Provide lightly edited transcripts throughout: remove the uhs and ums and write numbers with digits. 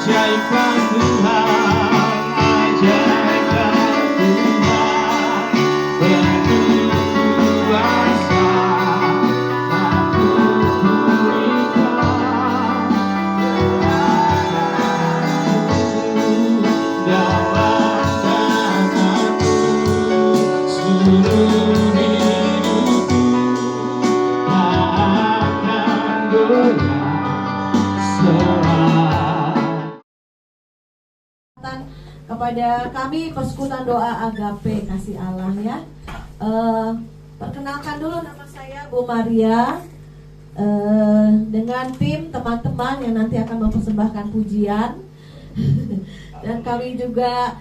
ajaibkan Tuhan, ajaibkan Tuhan, penuh kuasa, mampu pulihkan dalam tanganmu, seluruh hidupku tak akan goyah selama. Kepada kami persekutuan doa Agape Kasih Allah ya. Perkenalkan dulu, nama saya Bu Maria, dengan tim teman-teman yang nanti akan mempersembahkan pujian. Dan kami juga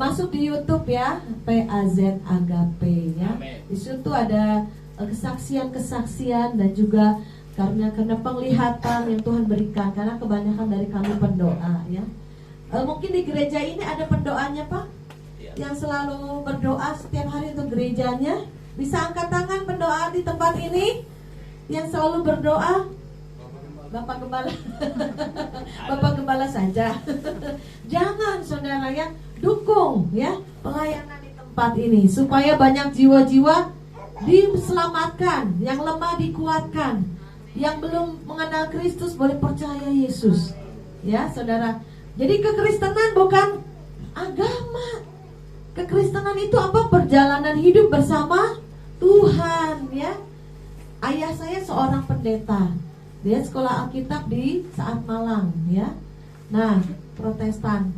masuk di YouTube ya, PAZ Agape ya. Di situ ada kesaksian-kesaksian dan juga karena penglihatan yang Tuhan berikan, karena kebanyakan dari kami pendoa ya. Mungkin di gereja ini ada pendoanya Pak, yang selalu berdoa setiap hari untuk gerejanya. Bisa angkat tangan pendoa di tempat ini yang selalu berdoa. Bapak Gembala Bapak Gembala saja. Jangan saudara ya, dukung ya pelayanan di tempat ini supaya banyak jiwa-jiwa diselamatkan, yang lemah dikuatkan, yang belum mengenal Kristus boleh percaya Yesus. Ya saudara. Jadi kekristenan bukan agama. Kekristenan itu apa? Perjalanan hidup bersama Tuhan ya. Ayah saya seorang pendeta. Dia sekolah Alkitab di Saat Malang ya. Nah, Protestan.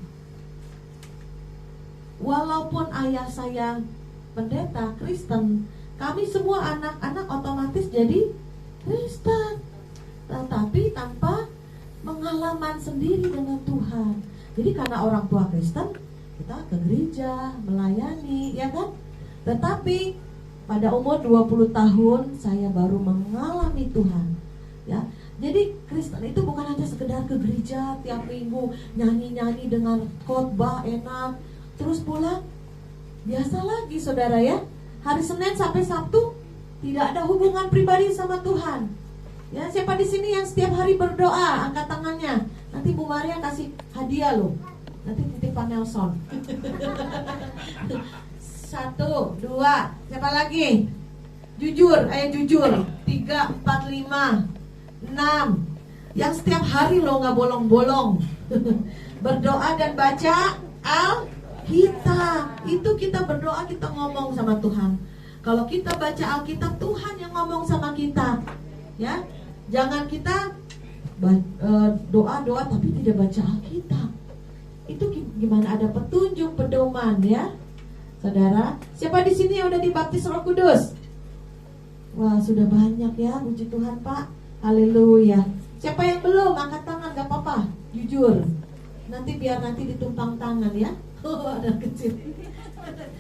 Walaupun ayah saya pendeta Kristen, kami semua anak-anak otomatis jadi Kristen. Tetapi tanpa pengalaman sendiri dengan Tuhan. Jadi karena orang tua Kristen, kita ke gereja, melayani, ya kan? Tetapi pada umur 20 tahun saya baru mengalami Tuhan. Ya. Jadi Kristen itu bukan hanya sekedar ke gereja tiap minggu, nyanyi-nyanyi dengan khotbah enak, terus pulang. Biasa lagi saudara ya. Hari Senin sampai Sabtu tidak ada hubungan pribadi sama Tuhan. Ya, siapa di sini yang setiap hari berdoa? Angkat tangannya. Nanti Bu Maria kasih hadiah loh. Nanti titipan Nelson. 1, 2, siapa lagi? Jujur, ayo jujur. 3, 4, 5, 6. Yang setiap hari loh, nggak bolong-bolong. Berdoa dan baca Alkitab. Itu kita berdoa, kita ngomong sama Tuhan. Kalau kita baca Alkitab, Tuhan yang ngomong sama kita. Ya, jangan kita doa-doa tapi tidak baca Alkitab. Itu gimana ada petunjuk, pedoman ya, saudara. Siapa di sini yang udah dibaptis Roh Kudus? Wah, sudah banyak ya, puji Tuhan Pak. Haleluya. Siapa yang belum? Angkat tangan, gak apa-apa. Jujur. Nanti biar nanti ditumpang tangan ya. Oh, ada kecil.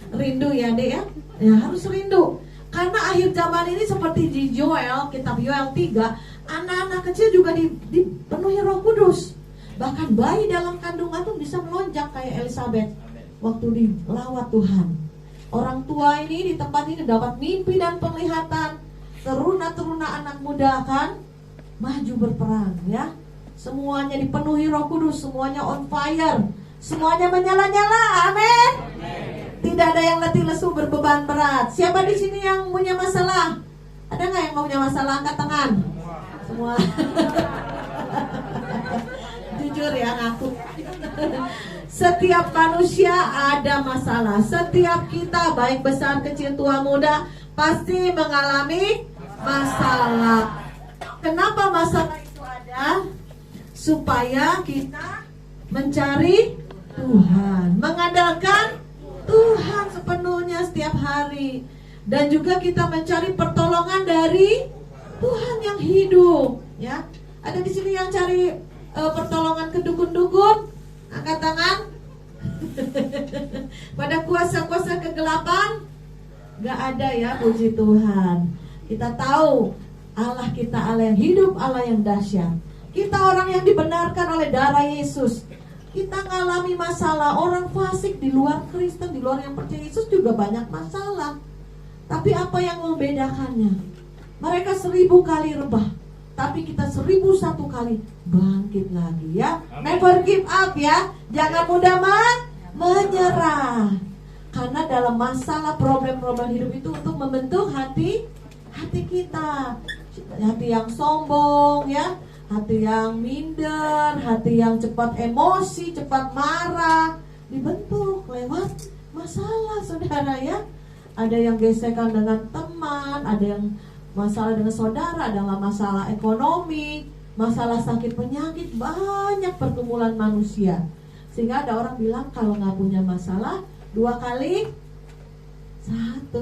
Rindu ya, Dek ya. Ya harus rindu. Karena akhir zaman ini seperti di Yoel, kitab Yoel 3, anak-anak kecil juga dipenuhi Roh Kudus. Bahkan bayi dalam kandungan tuh bisa melonjak kayak Elizabeth waktu dilawat Tuhan. Orang tua ini di tempat ini dapat mimpi dan penglihatan. Teruna-teruna anak muda akan maju berperang ya. Semuanya dipenuhi Roh Kudus, semuanya on fire, semuanya menyala-nyala. Amin. Tidak ada yang letih lesu berbeban berat. Siapa di sini yang punya masalah? Ada nggak yang mau punya masalah? Angkat tangan. Semua. Jujur ya, ngaku. Setiap manusia ada masalah. Setiap kita baik besar, kecil, tua, muda pasti mengalami masalah. Kenapa masalah itu ada? Supaya kita mencari Tuhan, mengandalkan Tuhan sepenuhnya setiap hari. Dan juga kita mencari pertolongan dari Tuhan yang hidup ya. Ada di sini yang cari pertolongan ke dukun-dukun? Angkat tangan. Pada kuasa-kuasa kegelapan? Gak ada ya, puji Tuhan. Kita tahu Allah kita Allah yang hidup, Allah yang dahsyat. Kita orang yang dibenarkan oleh darah Yesus. Kita ngalami masalah. Orang fasik di luar Kristen, di luar yang percaya Yesus juga banyak masalah. Tapi apa yang membedakannya? Mereka 1000 kali rebah, tapi kita 1001 kali bangkit lagi ya. Never give up ya. Jangan mudah menyerah. Karena dalam masalah problem-problem hidup itu untuk membentuk hati kita. Hati yang sombong ya, hati yang minder, hati yang cepat emosi, cepat marah, dibentuk lewat masalah, saudara ya. Ada yang gesekan dengan teman, ada yang masalah dengan saudara, ada masalah ekonomi, masalah sakit penyakit, banyak pergumulan manusia. Sehingga ada orang bilang kalau nggak punya masalah 2 kali 1.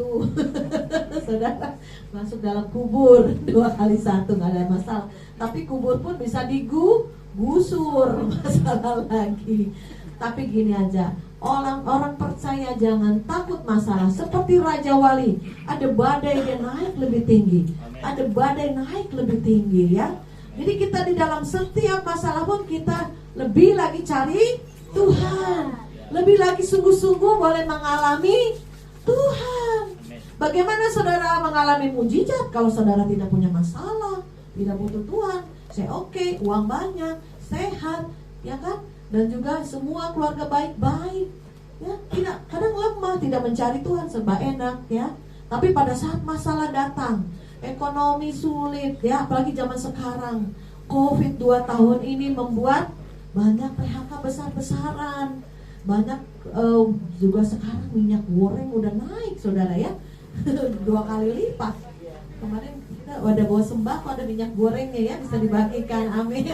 Saudara masuk dalam kubur 2 kali 1 nggak ada masalah. Tapi kubur pun bisa digusur masalah lagi. Tapi gini aja, orang-orang percaya jangan takut masalah. Seperti Raja Wali, ada badai dia naik lebih tinggi, ada badai naik lebih tinggi ya. Jadi kita di dalam setiap masalah pun kita lebih lagi cari Tuhan, lebih lagi sungguh-sungguh boleh mengalami Tuhan. Bagaimana saudara mengalami mujizat kalau saudara tidak punya masalah, tidak butuh Tuhan? Saya oke, uang banyak, sehat, ya kan? Dan juga semua keluarga baik-baik, ya. Tidak, kadang lemah, tidak mencari Tuhan serba enak, ya. Tapi pada saat masalah datang, ekonomi sulit, ya, apalagi zaman sekarang, COVID 2 tahun ini membuat banyak PHK besar-besaran, banyak juga sekarang minyak goreng udah naik, saudara ya, 2 kali lipat. Kemarin kita ada bawa sembako, ada minyak gorengnya ya, bisa dibagikan, amin.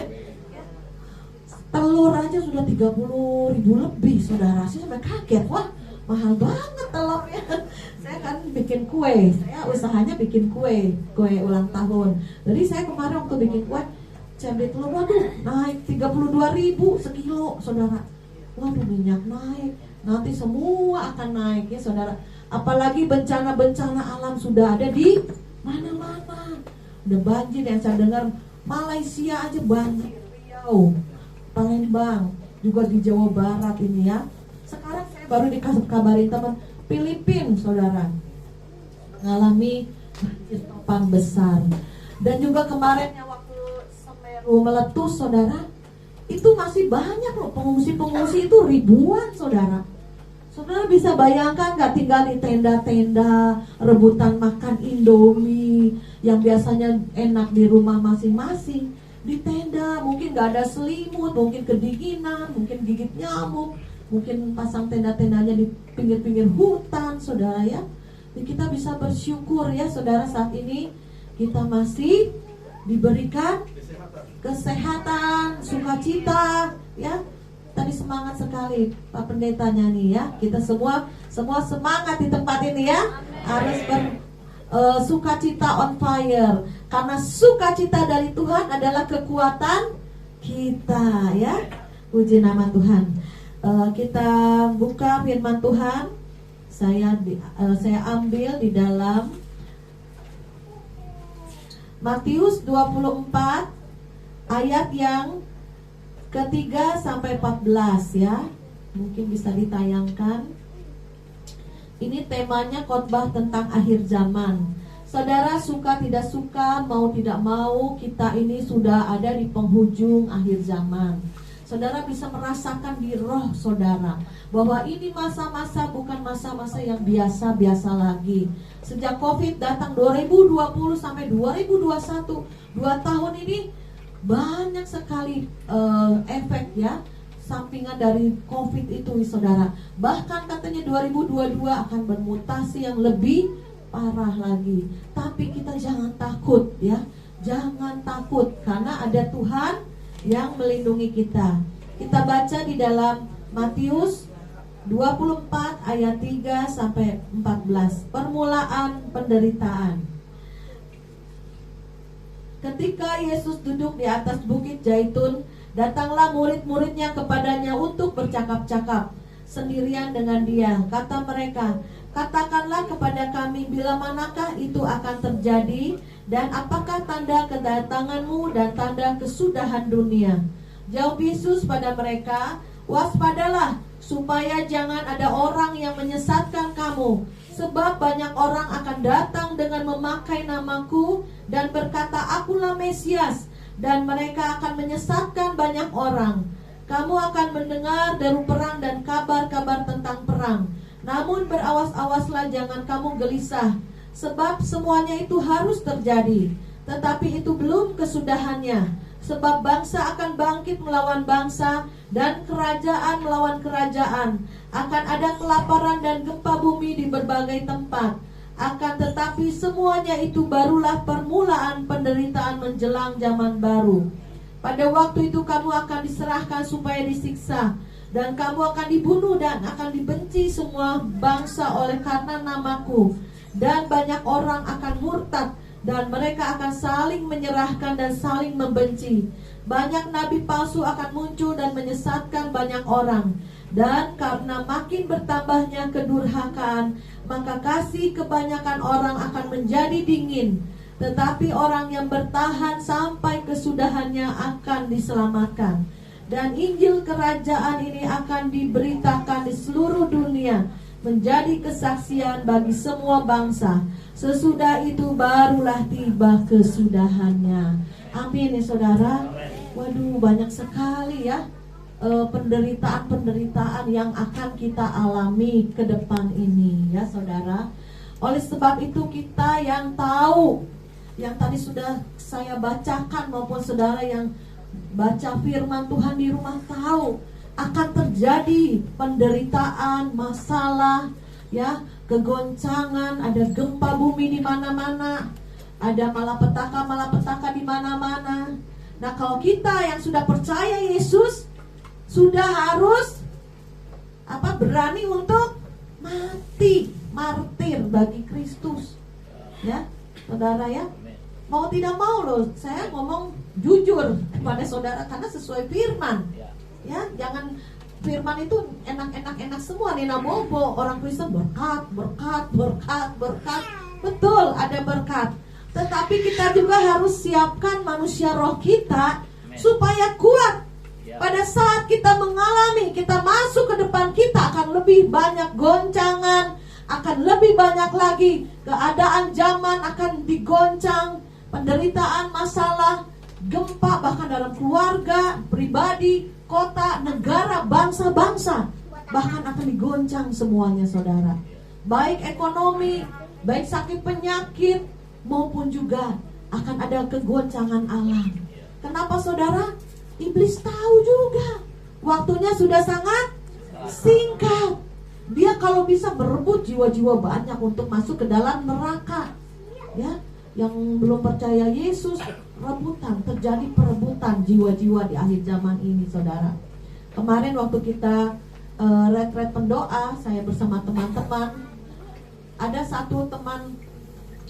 Telur aja sudah 30.000 lebih, saudara. Saya sampai kaget, wah mahal banget telurnya. Saya kan bikin kue, saya usahanya bikin kue ulang tahun. Jadi saya kemarin waktu bikin kue, saya beli telur, waduh naik 32.000 sekilo, saudara. Waduh minyak naik, nanti semua akan naik ya saudara. Apalagi bencana-bencana alam sudah ada di mana-mana. Udah banjir yang saya dengar, Malaysia aja banjir, Riau, Palembang, juga di Jawa Barat ini ya. Sekarang saya baru dikabarin teman Filipina, saudara, mengalami banjir topan besar. Dan juga kemarin yang waktu Semeru meletus, saudara, itu masih banyak loh pengungsi-pengungsi itu ribuan, saudara. Saudara bisa bayangkan gak tinggal di tenda-tenda, rebutan makan Indomie yang biasanya enak di rumah masing-masing, di tenda, mungkin gak ada selimut, mungkin kedinginan, mungkin gigit nyamuk, mungkin pasang tenda-tendanya di pinggir-pinggir hutan, saudara ya. Jadi kita bisa bersyukur ya saudara, saat ini kita masih diberikan kesehatan, sukacita ya. Tadi semangat sekali Pak Pendeta nyanyi ya. Kita semua semangat di tempat ini ya. Harus sukacita on fire. Karena sukacita dari Tuhan adalah kekuatan kita ya. Puji nama Tuhan. Kita buka firman Tuhan. Saya ambil di dalam Matius 24 ayat yang ketiga sampai 14 ya. Mungkin bisa ditayangkan. Ini temanya khotbah tentang akhir zaman. Saudara, suka tidak suka, mau tidak mau, kita ini sudah ada di penghujung akhir zaman. Saudara bisa merasakan di roh saudara bahwa ini masa-masa bukan masa-masa yang biasa-biasa lagi. Sejak COVID datang 2020 sampai 2021, 2 tahun ini banyak sekali efek ya, sampingan dari COVID itu saudara. Bahkan katanya 2022 akan bermutasi yang lebih parah lagi. Tapi kita jangan takut ya. Jangan takut karena ada Tuhan yang melindungi kita. Kita baca di dalam Matius 24 ayat 3 sampai 14. Permulaan penderitaan. Ketika Yesus duduk di atas bukit Zaitun, datanglah murid-muridnya kepadanya untuk bercakap-cakap sendirian dengan dia. Kata mereka, katakanlah kepada kami bila manakah itu akan terjadi, dan apakah tanda kedatanganmu dan tanda kesudahan dunia. Jawab Yesus pada mereka, Waspadalah supaya jangan ada orang yang menyesatkan kamu, sebab banyak orang akan datang dengan memakai namaku dan berkata, akulah Mesias, dan mereka akan menyesatkan banyak orang. Kamu akan mendengar deru perang dan kabar-kabar tentang perang. Namun berawas-awaslah, jangan kamu gelisah, sebab semuanya itu harus terjadi, tetapi itu belum kesudahannya. Sebab bangsa akan bangkit melawan bangsa, dan kerajaan melawan kerajaan. Akan ada kelaparan dan gempa bumi di berbagai tempat. Akan tetapi semuanya itu barulah permulaan penderitaan menjelang zaman baru. Pada waktu itu kamu akan diserahkan supaya disiksa, dan kamu akan dibunuh dan akan dibenci semua bangsa oleh karena namaku. Dan banyak orang akan murtad, dan mereka akan saling menyerahkan dan saling membenci. Banyak nabi palsu akan muncul dan menyesatkan banyak orang. Dan karena makin bertambahnya kedurhakaan, maka kasih kebanyakan orang akan menjadi dingin. Tetapi orang yang bertahan sampai kesudahannya akan diselamatkan. Dan Injil kerajaan ini akan diberitakan di seluruh dunia, menjadi kesaksian bagi semua bangsa. Sesudah itu barulah tiba kesudahannya. Amin ya saudara. Waduh, banyak sekali ya penderitaan-penderitaan yang akan kita alami ke depan ini ya saudara. Oleh sebab itu kita yang tahu, yang tadi sudah saya bacakan maupun saudara yang baca firman Tuhan di rumah tahu, akan terjadi penderitaan, masalah, ya, kegoncangan, ada gempa bumi di mana-mana, ada malapetaka di mana-mana. Nah, kalau kita yang sudah percaya Yesus, sudah harus berani untuk mati, martir bagi Kristus. Ya, saudara ya. Mau tidak mau loh, saya ngomong jujur kepada saudara karena sesuai firman. Ya, jangan firman itu enak semua nih bobo. Orang Kristen berkat. Betul, ada berkat. Tetapi kita juga harus siapkan manusia roh kita supaya kuat. Pada saat kita mengalami, kita masuk ke depan, kita akan lebih banyak goncangan, akan lebih banyak lagi keadaan zaman akan digoncang, penderitaan, masalah, gempa bahkan dalam keluarga, pribadi, kota, negara, bangsa-bangsa, bahkan akan digoncang semuanya saudara. Baik ekonomi, baik sakit penyakit, maupun juga akan ada kegoncangan alam. Kenapa saudara? Iblis tahu juga waktunya sudah sangat singkat. Dia kalau bisa berebut jiwa-jiwa banyak untuk masuk ke dalam neraka. Ya, yang belum percaya Yesus, rebutan, terjadi perebutan jiwa-jiwa di akhir zaman ini saudara. Kemarin waktu kita retret pendoa, saya bersama teman-teman, ada satu teman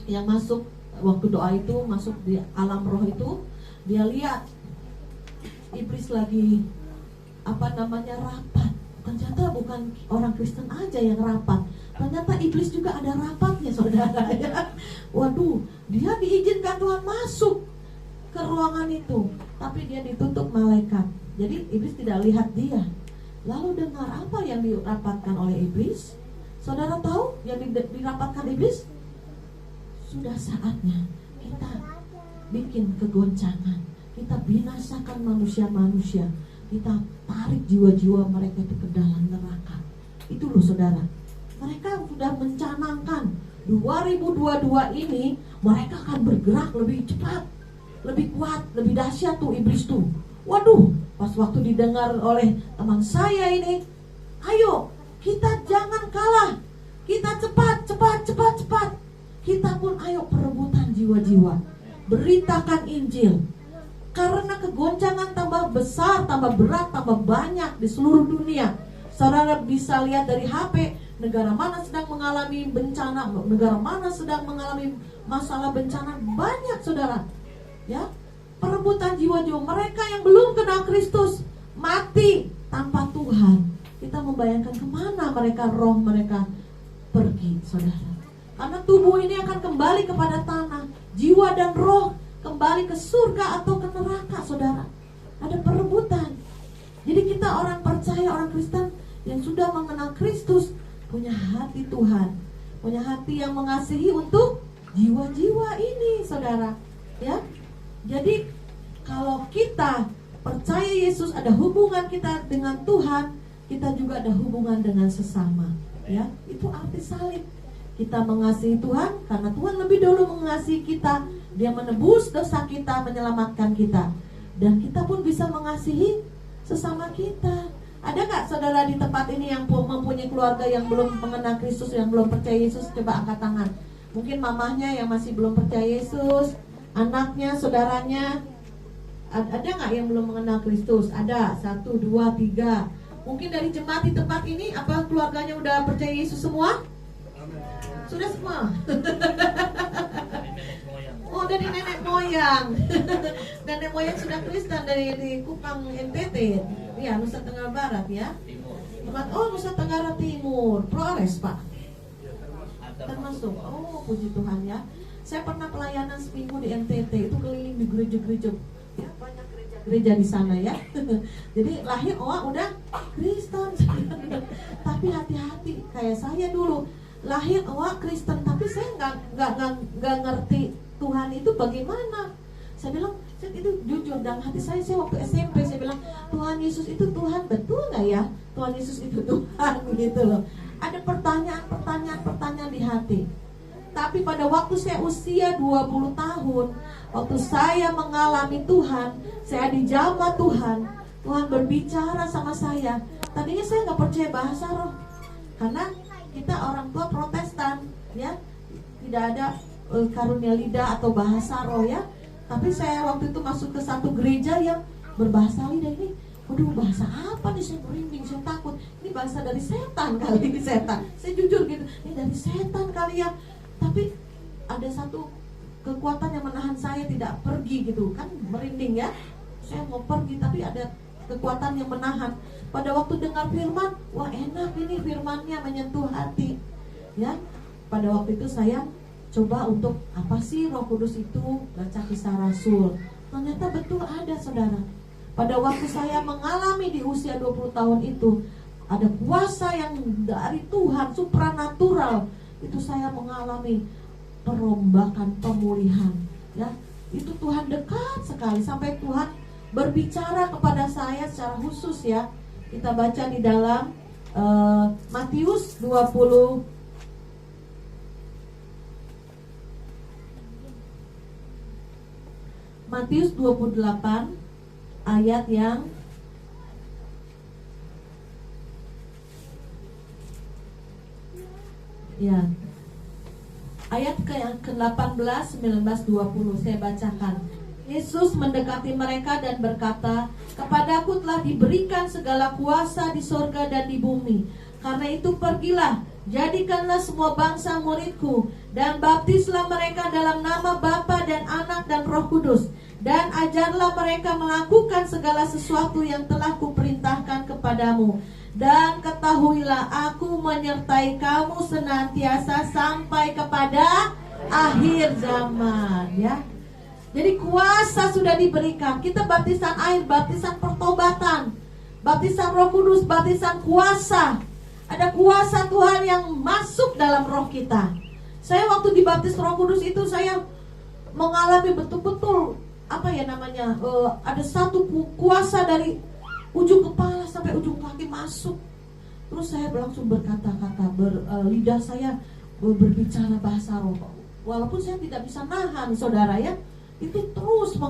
yang masuk waktu doa itu, masuk di alam roh itu, dia lihat iblis lagi rapat. Ternyata bukan orang Kristen aja yang rapat, ternyata iblis juga ada rapatnya saudara ya. Waduh, dia diizinkan Tuhan masuk ke ruangan itu, tapi dia ditutup malaikat. Jadi iblis tidak lihat dia. Lalu dengar apa yang dirapatkan oleh iblis? Saudara tahu yang dirapatkan iblis? Sudah saatnya kita bikin kegoncangan, kita binasakan manusia-manusia, kita tarik jiwa-jiwa mereka itu ke dalam neraka. Itu loh saudara. Mereka sudah mencanangkan 2022 ini mereka akan bergerak lebih cepat, lebih kuat, lebih dahsyat tuh iblis tuh. Waduh, pas waktu didengar oleh teman saya ini, ayo kita jangan kalah, kita cepat. Kita pun ayo perebutan jiwa-jiwa, beritakan Injil. Karena kegoncangan tambah besar, tambah berat, tambah banyak di seluruh dunia. Saudara bisa lihat dari HP, negara mana sedang mengalami bencana, negara mana sedang mengalami masalah bencana, banyak saudara. Ya, perebutan jiwa-jiwa mereka yang belum kenal Kristus, mati tanpa Tuhan. Kita membayangkan kemana mereka, roh mereka pergi saudara. Karena tubuh ini akan kembali kepada tanah, jiwa dan roh kembali ke surga atau ke neraka saudara. Ada perebutan. Jadi kita orang percaya, orang Kristen yang sudah mengenal Kristus, punya hati Tuhan, punya hati yang mengasihi untuk jiwa-jiwa ini, saudara. Ya, jadi kalau kita percaya Yesus, ada hubungan kita dengan Tuhan, kita juga ada hubungan dengan sesama. Ya, itu arti salib. Kita mengasihi Tuhan karena Tuhan lebih dulu mengasihi kita. Dia menebus dosa kita, menyelamatkan kita, dan kita pun bisa mengasihi sesama kita. Ada gak saudara di tempat ini yang mempunyai keluarga yang belum mengenal Kristus, yang belum percaya Yesus? Coba angkat tangan. Mungkin mamahnya yang masih belum percaya Yesus, anaknya, saudaranya. Ada gak yang belum mengenal Kristus? Ada, 1, 2, 3. Mungkin dari jemaat di tempat ini, apa keluarganya udah percaya Yesus semua? Sudah semua? Oh, dari nenek moyang. Nenek moyang sudah Kristen dari Kupang NTT. Ya, Nusa Tenggara Barat ya. Oh, Nusa Tenggara Timur. Flores, Pak. Termasuk. Oh, puji Tuhan ya. Saya pernah pelayanan seminggu di NTT, itu keliling di gereja-gereja. Ya, banyak gereja di sana ya. Jadi lahir udah Kristen. Tapi hati-hati, kayak saya dulu lahir Kristen, tapi saya nggak ngerti Tuhan itu bagaimana. Saya bilang, saya itu jujur dalam hati saya waktu SMP saya bilang, Tuhan Yesus itu Tuhan, betul nggak ya? Tuhan Yesus itu Tuhan gitu loh. Ada pertanyaan di hati. Tapi pada waktu saya usia 20 tahun, waktu saya mengalami Tuhan, saya dijamah Tuhan, Tuhan berbicara sama saya. Tadinya saya nggak percaya bahasa roh, karena kita orang tua Protestan, ya, tidak ada karunia lidah atau bahasa roh ya. Tapi saya waktu itu masuk ke satu gereja yang berbahasa lidah ini. Waduh, bahasa apa nih? Saya merinding, saya takut. Ini bahasa dari setan kali, ini setan. Saya jujur gitu, ini dari setan kali ya. Tapi ada satu kekuatan yang menahan saya tidak pergi gitu, kan merinding ya. Saya mau pergi tapi ada kekuatan yang menahan. Pada waktu dengar firman, wah enak ini firmannya, menyentuh hati. Ya, pada waktu itu saya coba untuk apa sih Roh Kudus itu, baca Kisah Rasul. Ternyata betul ada, saudara. Pada waktu saya mengalami di usia 20 tahun itu, ada kuasa yang dari Tuhan, supranatural. Itu saya mengalami perombakan, pemulihan. Ya, itu Tuhan dekat sekali, sampai Tuhan berbicara kepada saya secara khusus ya. Kita baca di dalam Matius 20 Matius 28 ayat yang ayat ke-18, 19, 20 saya bacakan. Yesus mendekati mereka dan berkata, "Kepadaku telah diberikan segala kuasa di sorga dan di bumi. Karena itu pergilah, jadikanlah semua bangsa muridku, dan baptislah mereka dalam nama Bapa dan Anak dan Roh Kudus, dan ajarlah mereka melakukan segala sesuatu yang telah kuperintahkan kepadamu. Dan ketahuilah, aku menyertai kamu senantiasa sampai kepada akhir zaman." Ya. Jadi kuasa sudah diberikan. Kita baptisan air, baptisan pertobatan, baptisan Roh Kudus, baptisan kuasa. Ada kuasa Tuhan yang masuk dalam roh kita. Saya waktu dibaptis Roh Kudus itu saya mengalami betul-betul ada satu kuasa dari ujung kepala sampai ujung kaki masuk. Terus saya langsung berkata-kata, lidah saya berbicara bahasa roh. Walaupun saya tidak bisa nahan, saudara ya, itu terus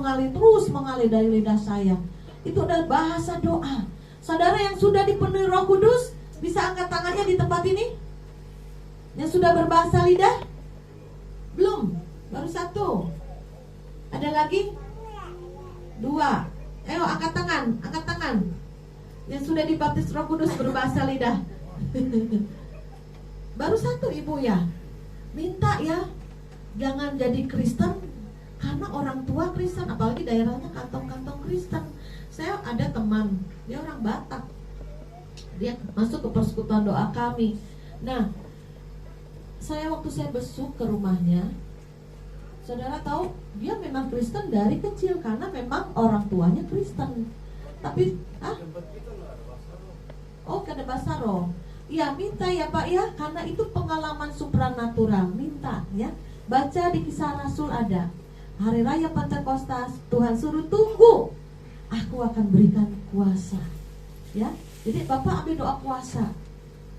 mengalir dari lidah saya. Itu adalah bahasa doa. Saudara yang sudah dipenuhi Roh Kudus, bisa angkat tangannya di tempat ini. Yang sudah berbahasa lidah? Belum, baru satu. Ada lagi? 2. Ayo angkat tangan. Yang sudah dibaptis Roh Kudus berbahasa lidah. Baru satu, Ibu ya. Minta ya, jangan jadi Kristen karena orang tua Kristen, apalagi daerahnya kantong-kantong Kristen. Saya ada teman, dia orang Batak. Dia masuk ke persekutuan doa kami. Nah, waktu saya besuk ke rumahnya, saudara tahu, dia memang Kristen dari kecil karena memang orang tuanya Kristen. Tapi roh. Ya minta ya Pak ya, karena itu pengalaman supranatural. Minta ya. Baca di Kisah Rasul ada. Hari Raya Pentekostas, Tuhan suruh tunggu. Aku akan berikan kuasa. Ya. Jadi Bapak ambil doa kuasa.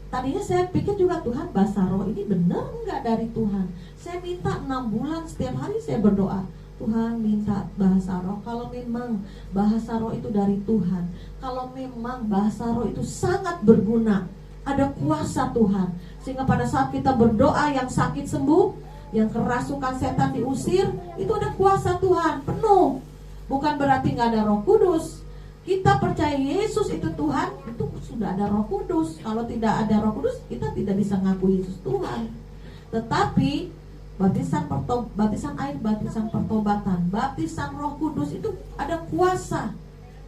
Tadinya saya pikir juga Tuhan bahasa roh ini benar enggak dari Tuhan. Saya minta 6 bulan setiap hari saya berdoa. Tuhan minta bahasa roh. Kalau memang bahasa roh itu dari Tuhan, kalau memang bahasa roh itu sangat berguna, ada kuasa Tuhan, sehingga pada saat kita berdoa yang sakit sembuh, yang kerasukan setan diusir, itu ada kuasa Tuhan penuh. Bukan berarti nggak ada Roh Kudus. Kita percaya Yesus itu Tuhan, itu sudah ada Roh Kudus. Kalau tidak ada Roh Kudus, kita tidak bisa ngaku Yesus Tuhan. Tetapi baptisan air, baptisan pertobatan, baptisan Roh Kudus itu ada kuasa.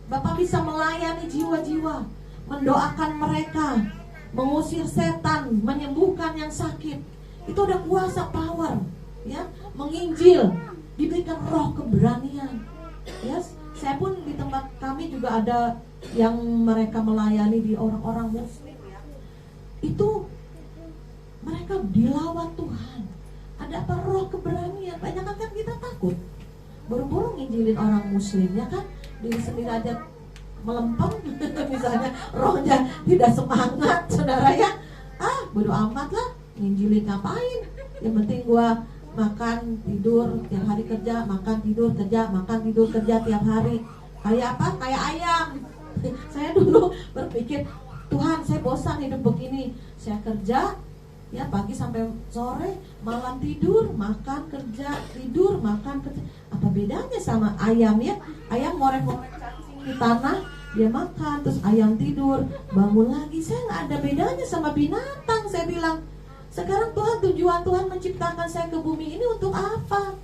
Bapak bisa melayani jiwa-jiwa, mendoakan mereka, mengusir setan, menyembuhkan yang sakit. Itu ada kuasa, power, ya. Menginjil, diberikan roh keberanian. Yes. Saya pun di tempat kami juga ada yang mereka melayani di orang-orang Muslim ya. Itu mereka dilawat Tuhan. Ada apa? Roh keberanian. Banyak kan kita takut buru-buru nginjilin orang Muslim ya kan. Diri sendiri aja melempem misalnya, rohnya tidak semangat, saudara ya. Bodo amat lah, nginjilin ngapain. Yang penting gua makan, tidur, tiap hari kerja, makan, tidur, kerja, makan, tidur, kerja tiap hari. Kayak apa? Kayak ayam. Saya dulu berpikir, Tuhan saya bosan hidup begini. Saya kerja, ya pagi sampai sore, malam tidur, makan, kerja, tidur, makan, kerja. Apa bedanya sama ayam ya? Ayam ngorek-ngorek cacing di tanah, dia makan, terus ayam tidur, bangun lagi. Saya nggak ada bedanya sama binatang, saya bilang. Sekarang tujuan Tuhan menciptakan saya ke bumi ini untuk apa?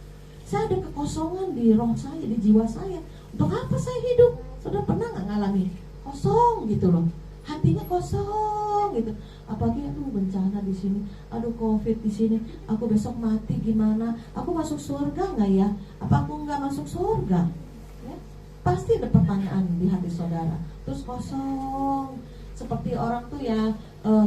Saya ada kekosongan di roh saya, di jiwa saya. Untuk apa saya hidup? Sudah pernah nggak ngalami kosong gitu loh? Hatinya kosong gitu. Apalagi aduh bencana di sini, aduh COVID di sini, aku besok mati gimana? Aku masuk surga nggak ya? Apa aku nggak masuk surga? Ya? Pasti ada pertanyaan di hati saudara. Terus kosong, seperti orang tuh ya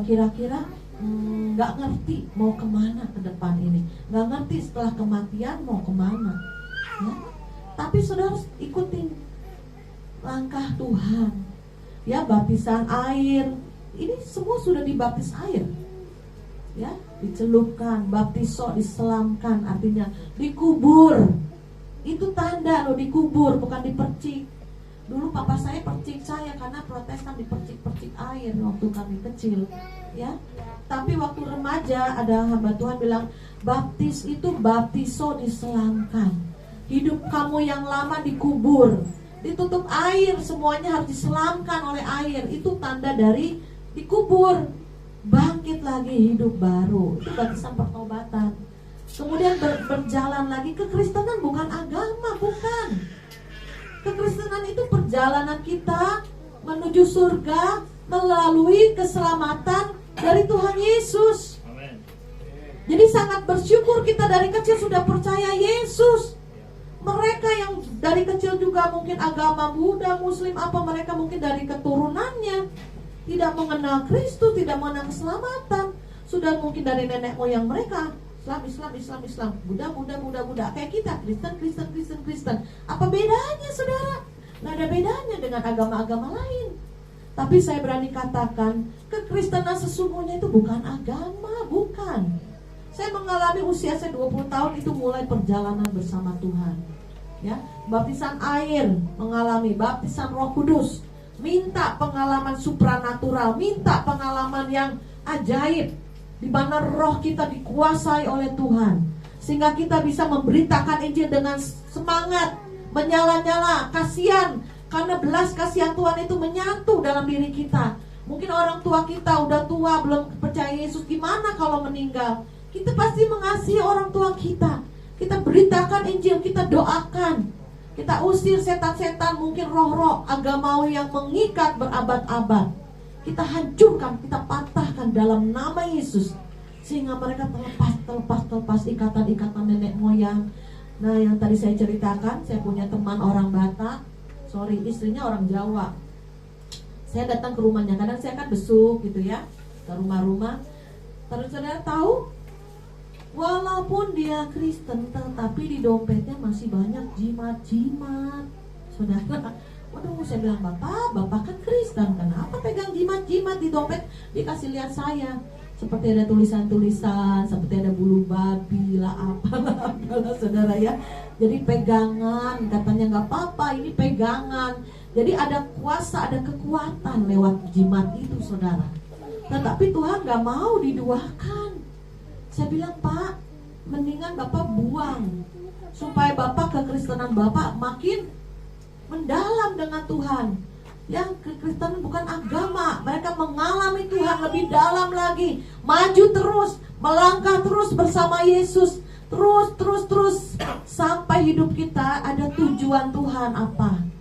kira-kira nggak ngerti mau kemana ke depan ini, nggak ngerti setelah kematian mau kemana ya. Tapi saudara harus ikutin langkah Tuhan ya. Baptisan air ini semua sudah dibaptis air ya, dicelupkan, baptiso, diselamkan, artinya dikubur. Itu tanda loh, dikubur bukan dipercik. Dulu papa saya percik saya karena Protestan, dipercik-percik air waktu kami kecil ya. Tapi waktu remaja ada hamba Tuhan bilang, baptis itu baptiso, diselamkan. Hidup kamu yang lama dikubur, ditutup air, semuanya harus diselamkan oleh air. Itu tanda dari dikubur, bangkit lagi hidup baru. Itu baptisan pertobatan. Kemudian berjalan lagi. Kekristenan bukan agama, bukan. Kekristenan itu perjalanan kita menuju surga melalui keselamatan dari Tuhan Yesus. Amen. Jadi sangat bersyukur kita dari kecil sudah percaya Yesus. Mereka yang dari kecil juga mungkin agama Buddha, Muslim apa, mereka mungkin dari keturunannya tidak mengenal Kristus, tidak mengenal keselamatan. Sudah mungkin dari nenek moyang mereka Islam, Buddha, kayak kita Kristen. Apa bedanya saudara? Nggak ada bedanya dengan agama-agama lain. Tapi saya berani katakan, kekristenan sesungguhnya itu bukan agama, bukan. Saya mengalami usia saya 20 tahun itu mulai perjalanan bersama Tuhan. Ya, baptisan air, mengalami baptisan Roh Kudus, minta pengalaman supranatural, minta pengalaman yang ajaib, di mana roh kita dikuasai oleh Tuhan, sehingga kita bisa memberitakan Injil dengan semangat, menyala-nyala, kasihan, karena belas kasihan Tuhan itu menyatu dalam diri kita. Mungkin orang tua kita udah tua, belum percaya Yesus, gimana kalau meninggal? Kita pasti mengasihi orang tua kita. Kita beritakan Injil, kita doakan, kita usir setan-setan, mungkin roh-roh agamawi yang mengikat berabad-abad. Kita hancurkan, kita patahkan dalam nama Yesus, sehingga mereka terlepas ikatan-ikatan nenek moyang. Nah, yang tadi saya ceritakan, saya punya teman orang Batak, istrinya orang Jawa. Saya datang ke rumahnya, kadang saya kan besuk gitu ya, ke rumah-rumah. Terus saudara tahu, walaupun dia Kristen, tetapi di dompetnya masih banyak jimat-jimat. Saudara, waduh, saya bilang, Bapak kan Kristen, kenapa pegang jimat-jimat di dompet? Dikasih lihat saya, seperti ada tulisan-tulisan, seperti ada bulu babi lah, apalah saudara ya. Jadi pegangan, katanya nggak apa-apa, ini pegangan. Jadi ada kuasa, ada kekuatan lewat jimat itu, saudara. Tetapi Tuhan gak mau diduakan. Saya bilang, Pak, mendingan Bapak buang, supaya Bapak kekristenan Bapak makin mendalam dengan Tuhan. Yang kekristenan bukan agama, mereka mengalami Tuhan lebih dalam lagi, maju terus, melangkah terus bersama Yesus, terus sampai hidup kita ada tujuan Tuhan apa.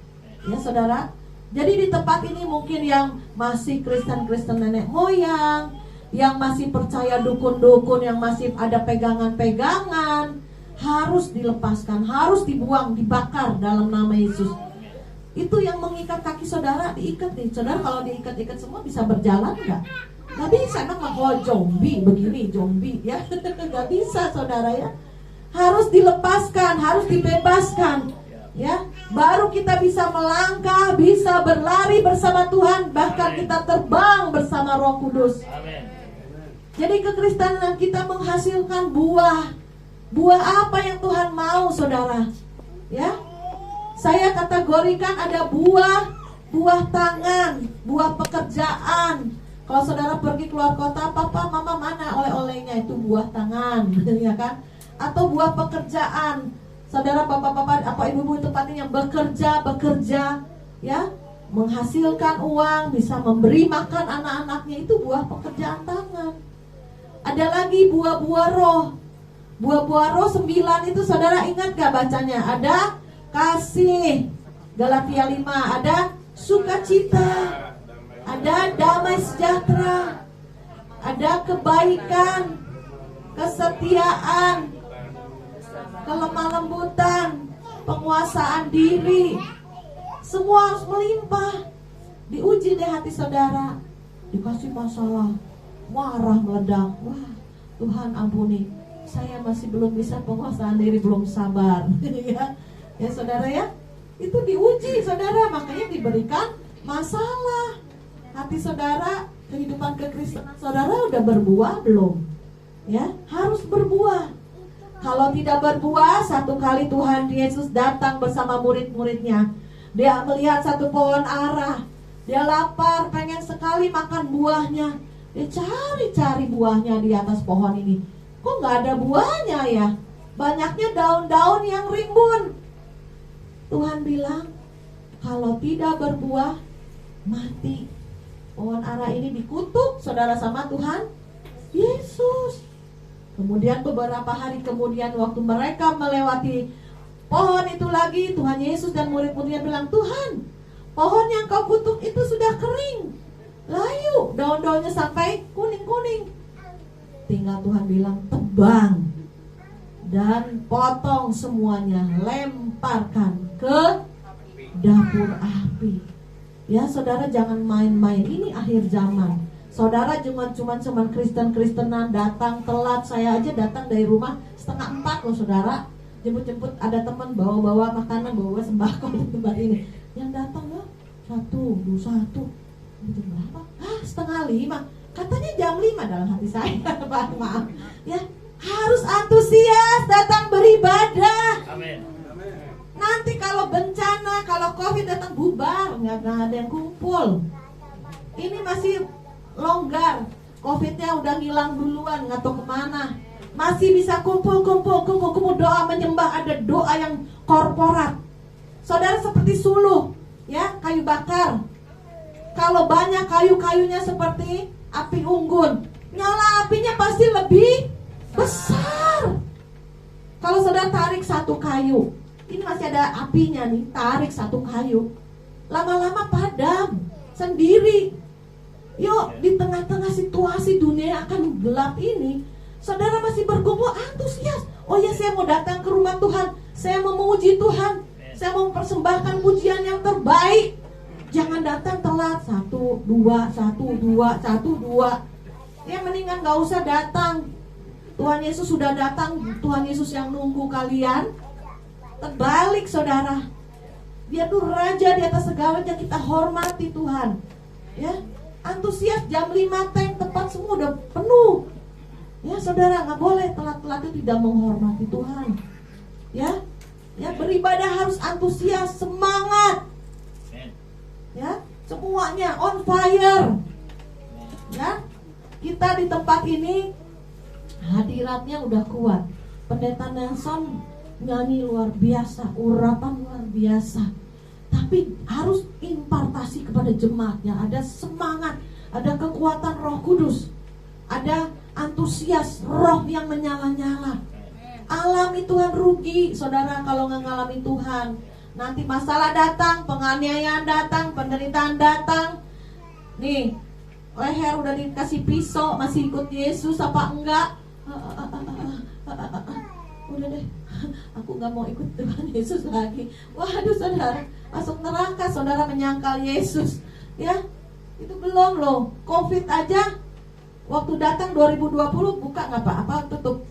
Ya saudara, jadi di tempat ini mungkin yang masih Kristen nenek moyang, yang masih percaya dukun-dukun, yang masih ada pegangan-pegangan, harus dilepaskan, harus dibuang, dibakar dalam nama Yesus. Itu yang mengikat kaki saudara, diikat nih. Saudara kalau diikat-ikat semua bisa berjalan nggak? Nggak bisa, emang kalau zombie begini, zombie ya, nggak bisa saudara ya. Harus dilepaskan, harus dibebaskan. Ya, baru kita bisa melangkah, bisa berlari bersama Tuhan, bahkan kita terbang bersama Roh Kudus. Amin. Jadi kekristenan kita menghasilkan buah. Buah apa yang Tuhan mau, saudara? Ya, saya kategorikan ada buah tangan, buah pekerjaan. Kalau saudara pergi keluar kota, papa, mama mana oleh-olehnya? Itu buah tangan, ya kan? Atau buah pekerjaan. Saudara, bapak-bapak, apa ibu-ibu tempatnya yang bekerja, ya, menghasilkan uang, bisa memberi makan anak-anaknya, itu buah pekerjaan tangan. Ada lagi buah-buah roh. Buah-buah roh 9 itu saudara ingat gak bacanya? Ada kasih, Galatia 5, ada sukacita, ada damai sejahtera, ada kebaikan, kesetiaan, kelemah lembutan, penguasaan diri. Semua harus melimpah. Diuji deh hati saudara, dikasih masalah, marah meledak. Wah, Tuhan ampuni, saya masih belum bisa penguasaan diri, belum sabar. Ya saudara ya, itu diuji saudara, makanya diberikan masalah. Hati saudara, kehidupan kekristenan saudara udah berbuah belum? Ya, harus berbuah. Kalau tidak berbuah, satu kali Tuhan Yesus datang bersama murid-muridnya. Dia melihat satu pohon ara. Dia lapar, pengen sekali makan buahnya. Dia cari-cari buahnya di atas pohon ini. Kok gak ada buahnya ya? Banyaknya daun-daun yang rimbun. Tuhan bilang, kalau tidak berbuah, mati. Pohon ara ini dikutuk, saudara, sama Tuhan Yesus. Kemudian beberapa hari kemudian, waktu mereka melewati pohon itu lagi, Tuhan Yesus dan murid-muridnya bilang, Tuhan, pohon yang kau kutuk itu sudah kering, layu, daun-daunnya sampai kuning-kuning. Tinggal Tuhan bilang, tebang dan potong semuanya, lemparkan ke dapur api. Ya saudara, jangan main-main, ini akhir zaman. Saudara cuman Kristen-Kristenan datang telat. Saya aja datang dari rumah 3:30 loh saudara. Jemput-jemput ada teman bawa-bawa makanan, bawa sembako di tempat ini. Yang datang loh 1, 2, 1. Jam berapa? 4:30. Katanya jam 5 dalam hati saya. Maaf. Ya, harus antusias datang beribadah. Amin. Nanti kalau bencana, kalau Covid datang bubar, nggak ada yang kumpul. Ini masih longgar, Covidnya udah ngilang duluan, nggak tahu kemana. Masih bisa kumpul doa menyembah, ada doa yang korporat. Saudara seperti suluh, ya, kayu bakar. Kalau banyak kayu-kayunya seperti api unggun, nyala apinya pasti lebih besar. Kalau saudara tarik satu kayu, ini masih ada apinya nih, tarik satu kayu, lama-lama padam sendiri. Yuk, di tengah-tengah situasi dunia yang akan gelap ini, saudara masih berkumpul antusias. Oh ya, saya mau datang ke rumah Tuhan, saya mau memuji Tuhan, saya mau mempersembahkan pujian yang terbaik. Jangan datang telat, 1, 2, 1, 2, 1, 2. Ya mendingan gak usah datang. Tuhan Yesus sudah datang, Tuhan Yesus yang nunggu kalian. Terbalik saudara. Dia tuh raja di atas segalanya, kita hormati Tuhan. Ya, antusias jam 5 tank tepat semua udah penuh. Ya saudara, gak boleh telat-telat itu tidak menghormati Tuhan. Ya, beribadah harus antusias, semangat. Ya, semuanya on fire. Ya, kita di tempat ini hadiratnya udah kuat. Pendeta Nelson nyanyi luar biasa, urapan luar biasa. Tapi harus impartasi kepada jemaatnya. Ada semangat, ada kekuatan Roh Kudus, ada antusias roh yang menyala-nyala. Alami Tuhan, rugi saudara kalau nggak ngalami Tuhan. Nanti masalah datang, penganiayaan datang, penderitaan datang. Nih, leher udah dikasih pisau, masih ikut Yesus apa enggak? Udah deh, aku nggak mau ikut Tuhan Yesus lagi. Waduh saudara, masuk neraka saudara menyangkal Yesus. Ya, itu belum loh. Covid aja waktu datang 2020 buka nggak Pak? Apa tutup?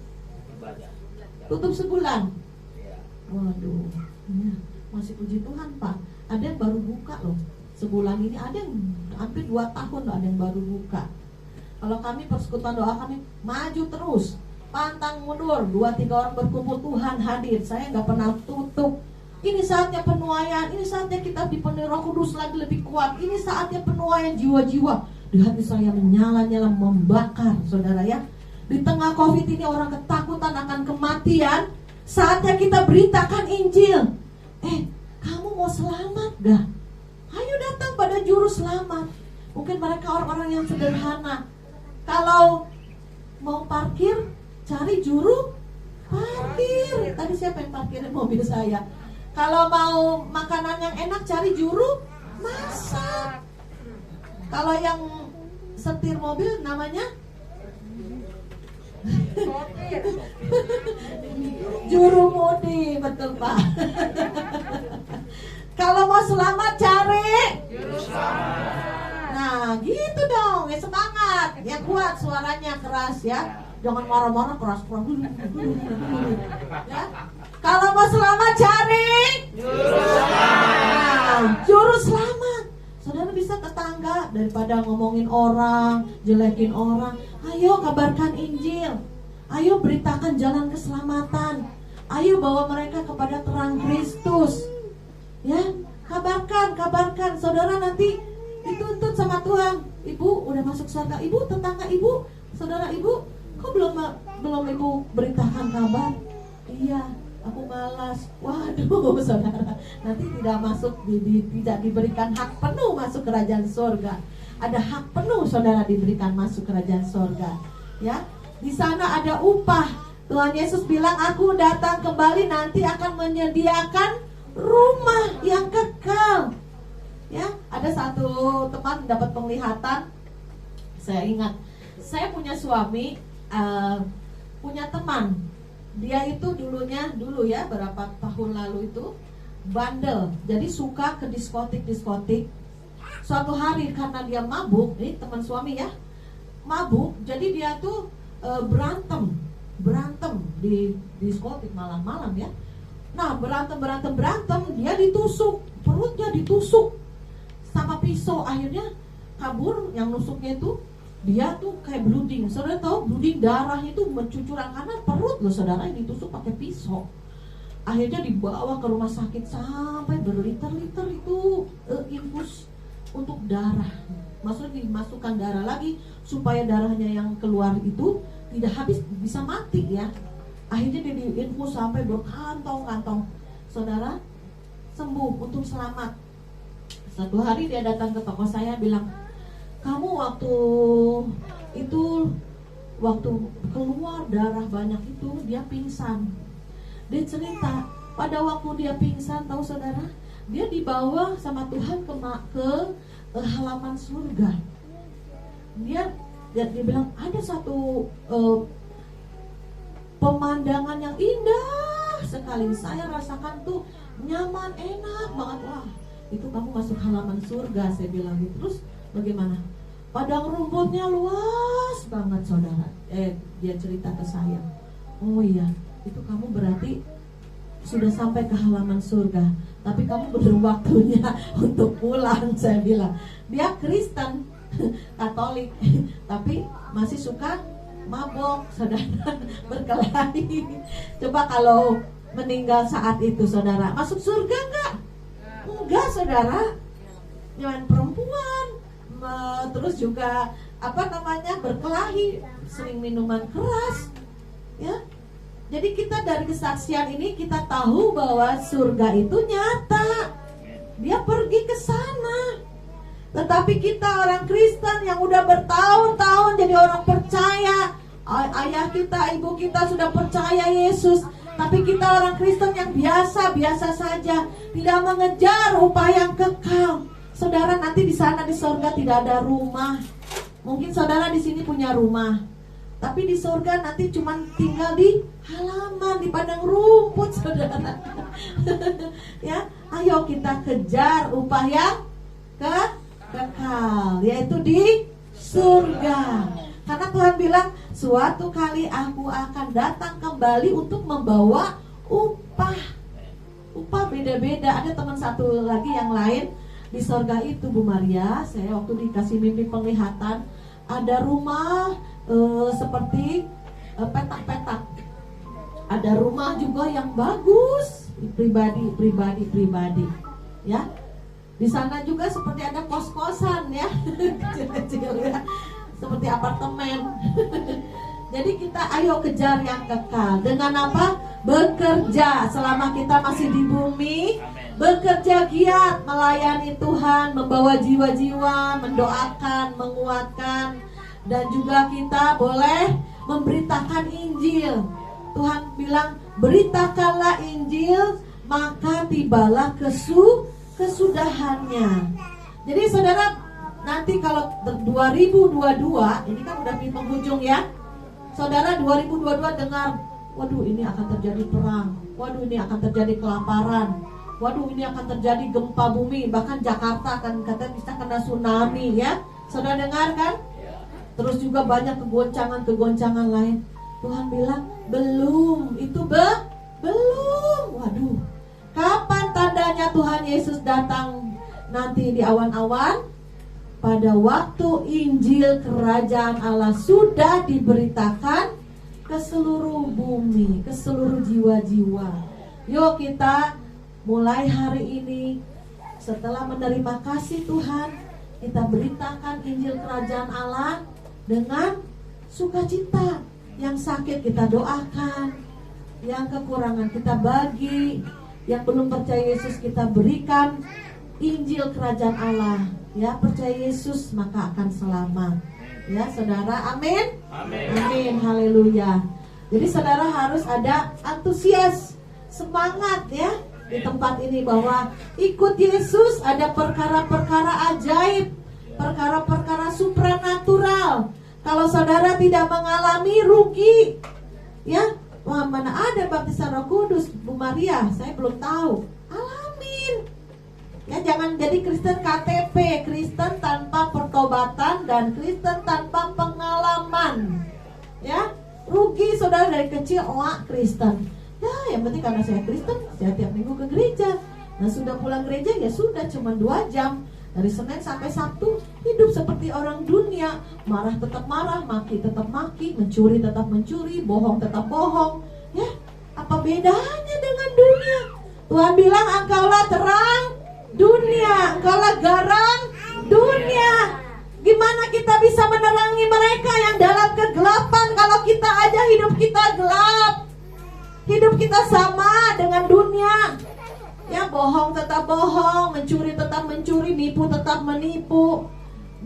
Tutup sebulan. Waduh, ya, masih puji Tuhan Pak. Ada yang baru buka loh sebulan ini, ada yang hampir 2 tahun loh, ada yang baru buka. Kalau kami persekutuan doa kami maju terus, pantang mundur. 2-3 orang berkumpul Tuhan hadir. Saya nggak pernah tutup. Ini saatnya penuaian, ini saatnya kita dipenuhi Roh Kudus lagi lebih kuat. Ini saatnya penuaian jiwa-jiwa. Di hati saya menyala-nyala, membakar saudara ya. Di tengah Covid ini orang ketakutan akan kematian. Saatnya kita beritakan Injil. Kamu mau selamat gak? Ayo datang pada juru selamat. Mungkin mereka orang-orang yang sederhana. Kalau mau parkir, cari juru parkir. Tadi siapa yang parkirin mobil saya? Kalau mau makanan yang enak, cari juru masak. Kalau yang setir mobil namanya juru mudi, betul Pak. Kalau mau selamat cari juru selamat. Nah gitu dong, ya semangat, ya kuat suaranya keras ya. Jangan marah-marah, keras-keras. Ya. Kalau mau selamat cari juru selamat. Juru selamat. Saudara bisa tetangga, daripada ngomongin orang, jelekin orang, ayo kabarkan Injil. Ayo beritakan jalan keselamatan. Ayo bawa mereka kepada terang Kristus. Ya, kabarkan. Saudara nanti dituntut sama Tuhan. Ibu udah masuk surga. Ibu, tetangga ibu, saudara ibu, kok belum ibu beritakan kabar? Iya, aku malas. Waduh saudara, nanti tidak masuk, tidak diberikan hak penuh masuk kerajaan surga. Ada hak penuh saudara diberikan masuk kerajaan surga. Ya, di sana ada upah. Tuhan Yesus bilang, aku datang kembali nanti akan menyediakan rumah yang kekal. Ya, ada satu teman dapat penglihatan. Saya ingat, saya punya suami, punya teman. Dia itu dulu ya, berapa tahun lalu itu bandel. Jadi suka ke diskotik. Suatu hari karena dia mabuk, ini teman suami ya, mabuk. Jadi dia tuh berantem di diskotik malam-malam ya. Nah berantem, dia ditusuk, perutnya ditusuk sama pisau. Akhirnya kabur, yang nusuknya itu dia tuh kayak blooding. Saudara tahu blooding, darahnya itu mencucuran karena perut loh saudara, yang ditusuk pakai pisau. Akhirnya dibawa ke rumah sakit sampai berliter-liter itu infus untuk darah. Maksudnya dimasukkan darah lagi supaya darahnya yang keluar itu tidak habis, bisa mati ya. Akhirnya dia diinfus sampai berkantong-kantong. Saudara sembuh, untung selamat. Satu hari dia datang ke toko saya bilang, kamu waktu keluar darah banyak itu dia pingsan. Dia cerita pada waktu dia pingsan, tahu saudara, dia dibawa sama Tuhan ke halaman surga. Dia bilang ada satu pemandangan yang indah sekali. Saya rasakan tuh nyaman, enak banget. Wah, itu kamu masuk halaman surga, saya bilang gitu. Terus bagaimana? Padang rumputnya luas banget saudara. Dia cerita ke saya, oh iya, itu kamu berarti sudah sampai ke halaman surga, tapi kamu belum waktunya untuk pulang, saya bilang. Dia Kristen Katolik tapi masih suka mabok, saudara, berkelahi. Coba kalau meninggal saat itu, saudara, masuk surga enggak? Enggak, saudara. Jangan perempuan, terus juga berkelahi, sering minuman keras, ya. Jadi kita dari kesaksian ini kita tahu bahwa surga itu nyata. Dia pergi ke sana. Tetapi kita orang Kristen yang udah bertahun-tahun jadi orang percaya, ayah kita, ibu kita sudah percaya Yesus, tapi kita orang Kristen yang biasa-biasa saja, tidak mengejar upah yang kekal. Saudara, nanti di sana di surga tidak ada rumah. Mungkin saudara di sini punya rumah, tapi di surga nanti cuma tinggal di halaman, di padang rumput, saudara. Ya, ayo kita kejar upah yang kekal, yaitu di surga. Karena Tuhan bilang, suatu kali aku akan datang kembali untuk membawa upah. Upah beda-beda. Ada teman satu lagi yang lain di surga itu, Bu Maria, saya waktu dikasih mimpi penglihatan, ada rumah seperti petak-petak. Ada rumah juga yang bagus, pribadi, ya. Di sana juga seperti ada kos-kosan, ya, kecil-kecil, ya, seperti apartemen. Jadi kita ayo kejar yang kekal. Dengan apa? Bekerja selama kita masih di bumi. Bekerja giat melayani Tuhan, membawa jiwa-jiwa, mendoakan, menguatkan. Dan juga kita boleh memberitakan Injil. Tuhan bilang, beritakanlah Injil, maka tibalah kesudahannya. Jadi saudara, nanti kalau 2022, ini kan udah di penghujung, ya. Saudara, 2022 dengar, waduh ini akan terjadi perang, waduh ini akan terjadi kelaparan, waduh ini akan terjadi gempa bumi, bahkan Jakarta akan katanya bisa kena tsunami, ya. Saudara dengar kan? Terus juga banyak kegoncangan lain. Tuhan bilang, belum, itu belum. Waduh, kapan tandanya Tuhan Yesus datang nanti di awan-awan? Pada waktu Injil Kerajaan Allah sudah diberitakan ke seluruh bumi, ke seluruh jiwa-jiwa. Yuk kita mulai hari ini, setelah menerima kasih Tuhan, kita beritakan Injil Kerajaan Allah dengan sukacita. Yang sakit kita doakan, yang kekurangan kita bagi, yang belum percaya Yesus kita berikan Injil Kerajaan Allah. Ya, percaya Yesus maka akan selamat. Ya, saudara, amin. Amin, haleluya. Jadi saudara harus ada antusias, semangat, ya, di tempat ini, bahwa ikut Yesus ada perkara-perkara ajaib, perkara-perkara supranatural. Kalau saudara tidak mengalami, rugi. Ya, wah, mana ada baptisan Roh Kudus, Bu Maria? Saya belum tahu. Alamin. Ya, jangan jadi Kristen KTP, Kristen tanpa pertobatan dan Kristen tanpa pengalaman. Ya, rugi saudara dari kecil Kristen. Ya, yang penting karena saya Kristen, saya tiap minggu ke gereja. Nah, sudah pulang gereja ya sudah, cuma 2 jam. Dari Senin sampai Sabtu hidup seperti orang dunia. Marah tetap marah, maki tetap maki, mencuri tetap mencuri, bohong tetap bohong. Ya, apa bedanya dengan dunia? Tuhan bilang, engkaulah terang dunia, engkaulah garam dunia. Gimana kita bisa menerangi mereka yang dalam kegelapan kalau kita aja hidup kita gelap? Hidup kita sama dengan dunia. Ya, bohong tetap bohong, mencuri tetap mencuri, nipu tetap menipu,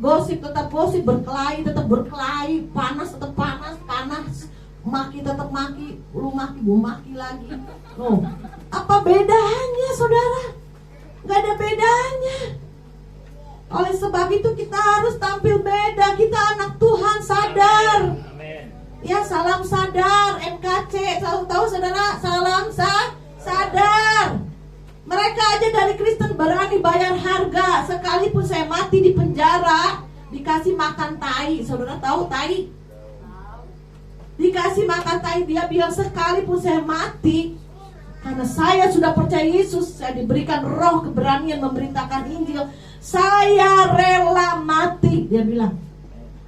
gosip tetap gosip, berkelahi tetap berkelahi, panas tetap panas, maki tetap maki, lu maki, gua maki lagi. Oh, apa bedanya saudara? Gak ada bedanya. Oleh sebab itu kita harus tampil beda. Kita anak Tuhan, sadar. Ya, salam sadar, MKC, tahu saudara, salam sadar. Mereka aja dari Kristen berani bayar harga. Sekalipun saya mati di penjara, dikasih makan tai. Saudara tahu tai? Dikasih makan tai. Dia bilang sekalipun saya mati, karena saya sudah percaya Yesus, saya diberikan roh keberanian memberitakan Injil, saya rela mati. Dia bilang.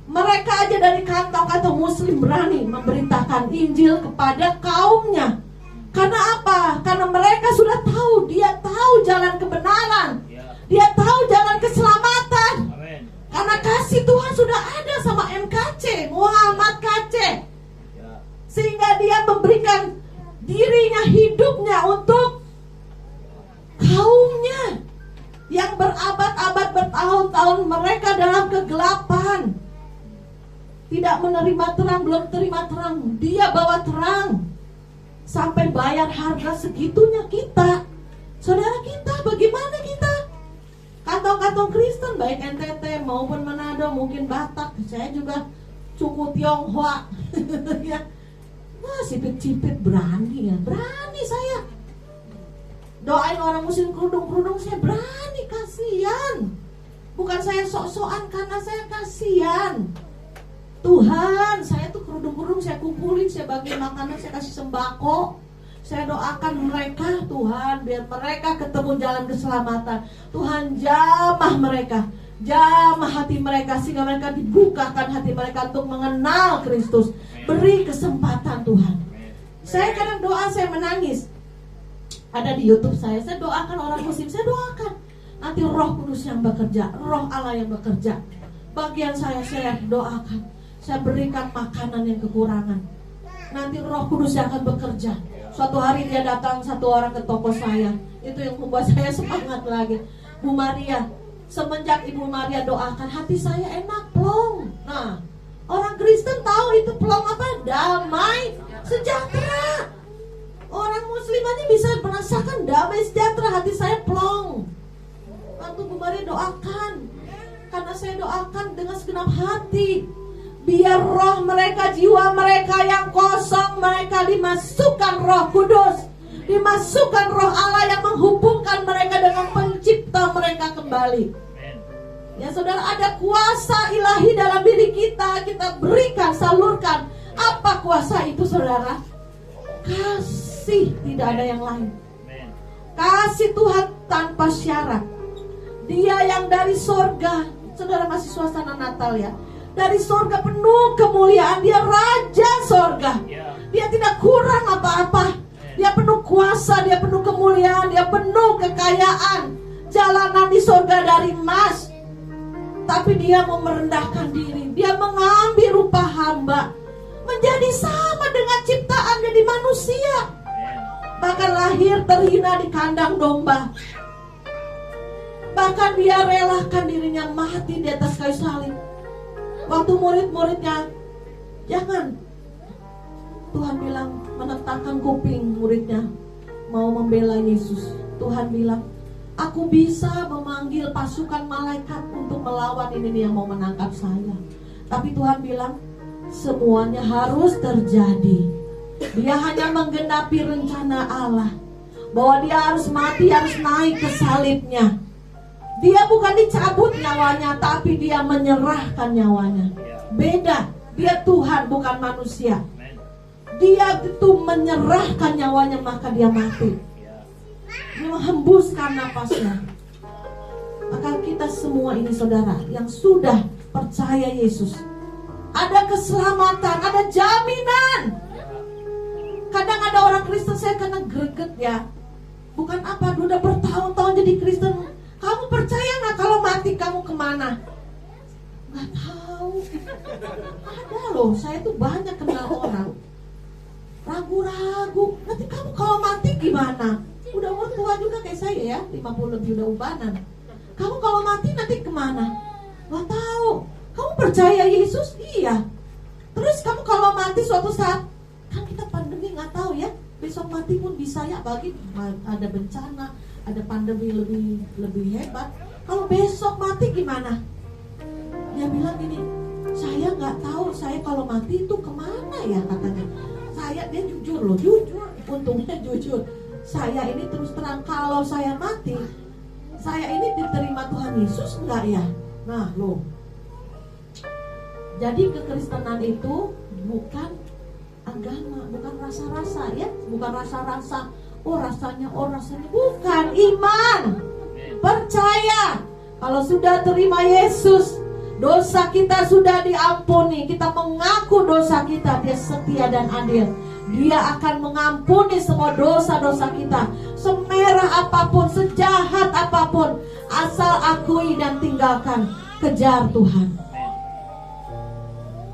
Mereka aja dari kantong-kantong muslim berani memberitakan Injil kepada kaumnya. Karena apa? Karena mereka sudah tahu, dia tahu jalan kebenaran, dia tahu jalan keselamatan. Karena kasih Tuhan sudah ada sama MKC, Muhammad KC, sehingga dia memberikan dirinya, hidupnya untuk kaumnya yang berabad-abad, bertahun-tahun mereka dalam kegelapan, tidak menerima terang, belum terima terang. Dia bawa terang sampai bayar harga segitunya. Kita, saudara kita, bagaimana kita? Kantong-kantong Kristen, baik NTT maupun Manado, mungkin Batak, saya juga suku Tionghoa. Ya, nah, sipit-sipit berani ya, berani saya. Doain orang muslim kerudung-kerudung, saya berani, kasihan. Bukan saya sok-sokan, karena saya kasihan. Tuhan, saya tuh kerudung-kerudung saya kumpulin, saya bagi makanan, saya kasih sembako. Saya doakan mereka, Tuhan, biar mereka ketemu jalan keselamatan. Tuhan, jamah mereka, jamah hati mereka, sehingga mereka dibukakan hati mereka untuk mengenal Kristus. Beri kesempatan Tuhan. Saya kadang doa, saya menangis. Ada di YouTube saya doakan orang muslim, saya doakan. Nanti Roh Kudus yang bekerja, Roh Allah yang bekerja. Bagian saya doakan. Saya berikan makanan yang kekurangan. Nanti Roh Kudus yang akan bekerja. Suatu hari dia datang satu orang ke toko saya. Itu yang membuat saya semangat lagi. Bu Maria, semenjak Ibu Maria doakan, hati saya enak, plong. Nah, orang Kristen tahu itu plong apa? Damai, sejahtera. Orang muslim aja bisa merasakan damai sejahtera. Hati saya plong. Waktu Bu Maria doakan, karena saya doakan dengan segenap hati, biar roh mereka, jiwa mereka yang kosong, mereka dimasukkan Roh Kudus, dimasukkan Roh Allah yang menghubungkan mereka dengan pencipta mereka kembali. Ya saudara, ada kuasa ilahi dalam diri kita. Kita berikan, salurkan. Apa kuasa itu saudara? Kasih, tidak ada yang lain. Kasih Tuhan tanpa syarat. Dia yang dari sorga. Saudara, masih suasana Natal ya. Dari sorga penuh kemuliaan. Dia Raja sorga. Dia tidak kurang apa-apa. Dia penuh kuasa, dia penuh kemuliaan, dia penuh kekayaan. Jalanan di sorga dari emas. Tapi dia mau merendahkan diri. Dia mengambil rupa hamba, menjadi sama dengan ciptaan, jadi manusia. Bahkan lahir terhina di kandang domba. Bahkan dia relakan dirinya mati di atas kayu salib. Waktu murid-muridnya, jangan. Tuhan bilang, menentangkan kuping muridnya, mau membela Yesus. Tuhan bilang, aku bisa memanggil pasukan malaikat untuk melawan ini yang mau menangkap saya. Tapi Tuhan bilang, semuanya harus terjadi. Dia hanya menggenapi rencana Allah, bahwa dia harus mati, harus naik ke salibnya. Dia bukan dicabut nyawanya, tapi dia menyerahkan nyawanya. Beda, dia Tuhan bukan manusia. Dia itu menyerahkan nyawanya, maka dia mati. Dia menghembuskan napasnya. Maka kita semua ini saudara yang sudah percaya Yesus, ada keselamatan, ada jaminan. Kadang ada orang Kristen, saya kena greget ya. Bukan apa, udah bertahun-tahun jadi Kristen. Kamu percaya gak kalau mati kamu kemana? Gak tahu. Ada loh, saya tuh banyak kenal orang ragu-ragu. Nanti kamu kalau mati gimana? Udah umur tua juga kayak saya ya, 50 lebih, udah ubanan. Kamu kalau mati nanti kemana? Gak tahu. Kamu percaya Yesus? Iya. Terus kamu kalau mati suatu saat, kan kita pandemi gak tahu ya, besok mati pun bisa ya, bagi ada bencana, ada pandemi lebih hebat. Kalau besok mati gimana? Dia bilang gini, saya nggak tahu saya kalau mati itu kemana ya, katanya. Dia jujur loh, jujur, untungnya jujur. saya ini terus terang, kalau saya mati, saya ini diterima Tuhan Yesus enggak ya? Nah loh, jadi kekristenan itu bukan agama, bukan rasa-rasa ya, bukan rasa-rasa. Oh rasanya, bukan, iman. Percaya kalau sudah terima Yesus, dosa kita sudah diampuni. Kita mengaku dosa kita, Dia setia dan adil. Dia akan mengampuni semua dosa-dosa kita, semerah apapun, sejahat apapun, asal akui dan tinggalkan, kejar Tuhan.